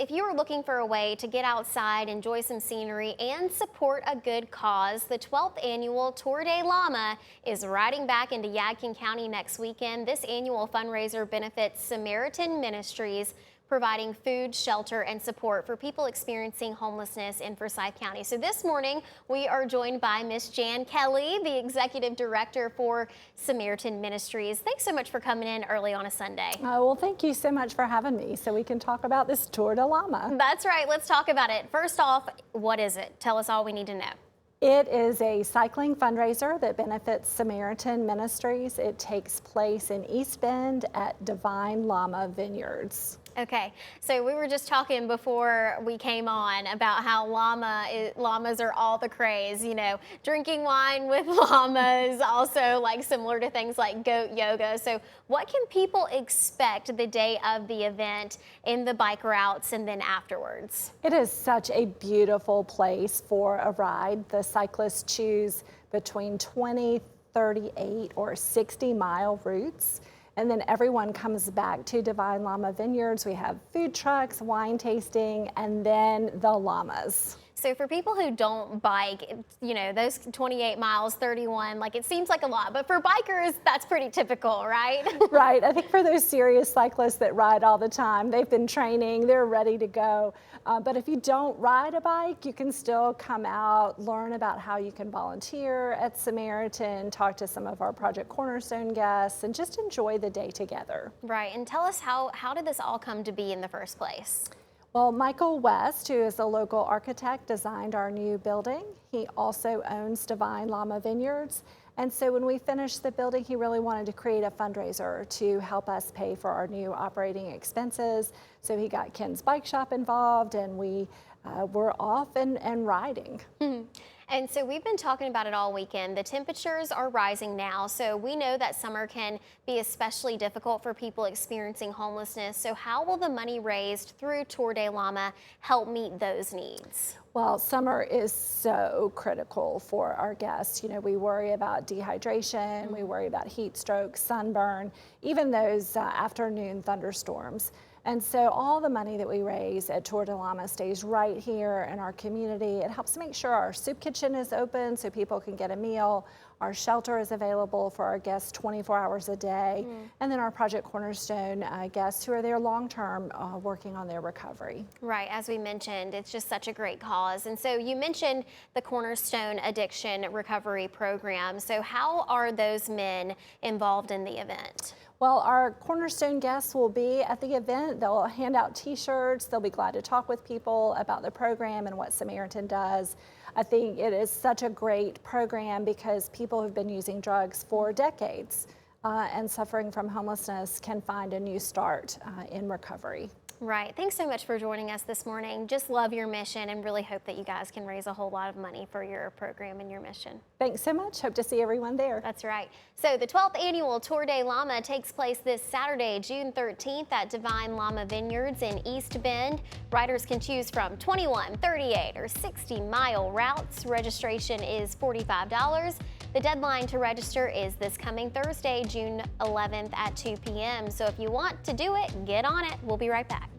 If you are looking for a way to get outside, enjoy some scenery, and support a good cause, the 12th annual Tour De Llama is riding back into Yadkin County next weekend. This annual fundraiser benefits Samaritan Ministries, providing food, shelter, and support for people experiencing homelessness in Forsyth County. So this morning, we are joined by Miss Jan Kelly, the Executive Director for Samaritan Ministries. Thanks so much for coming in early on a Sunday. Well, thank you so much for having me so we can talk about this Tour De Llama. That's right. Let's talk about it. First off, what is it? Tell us all we need to know. It is a cycling fundraiser that benefits Samaritan Ministries. It takes place in East Bend at Divine Llama Vineyards. Okay, so we were just talking before we came on about how llamas are all the craze, you know, drinking wine with llamas, also like similar to things like goat yoga. So what can people expect the day of the event in the bike routes and then afterwards? It is such a beautiful place for a ride. The cyclists choose between 20, 38, or 60-mile routes. And then everyone comes back to Divine Llama Vineyards. We have food trucks, wine tasting, and then the llamas. So for people who don't bike, you know, those 28 miles, 31, like it seems like a lot, but for bikers, that's pretty typical, right? Right. I think for those serious cyclists that ride all the time, they've been training, they're ready to go. But if you don't ride a bike, you can still come out, learn about how you can volunteer at Samaritan, talk to some of our Project Cornerstone guests, and just enjoy the day together. Right. And tell us how did this all come to be in the first place? Well, Michael West, who is a local architect, designed our new building. He also owns Divine Llama Vineyards. And so when we finished the building, he really wanted to create a fundraiser to help us pay for our new operating expenses. So he got Ken's Bike Shop involved, and we were off and riding. Mm-hmm. And so we've been talking about it all weekend. The temperatures are rising now, so we know that summer can be especially difficult for people experiencing homelessness. So how will the money raised through Tour De Llama help meet those needs? Well, summer is so critical for our guests. You know, we worry about dehydration, we worry about heat stroke, sunburn, even those afternoon thunderstorms. And so all the money that we raise at Tour De Llama stays right here in our community. It helps make sure our soup kitchen is open so people can get a meal. Our shelter is available for our guests 24 hours a day. And then our Project Cornerstone guests who are there long-term working on their recovery. Right, as we mentioned, it's just such a great cause. And so you mentioned the Cornerstone Addiction Recovery Program. So how are those men involved in the event? Well, our Cornerstone guests will be at the event. They'll hand out t-shirts. They'll be glad to talk with people about the program and what Samaritan does. I think it is such a great program because people who've been using drugs for decades and suffering from homelessness can find a new start in recovery. Right. Thanks so much for joining us this morning. Just love your mission and really hope that you guys can raise a whole lot of money for your program and your mission. Thanks so much. Hope to see everyone there. That's right. So the 12th annual Tour De Llama takes place this Saturday, June 13th at Divine Llama Vineyards in East Bend. Riders can choose from 21, 38, or 60-mile routes. Registration is $45. The deadline to register is this coming Thursday, June 11th at 2 p.m. So if you want to do it, get on it. We'll be right back.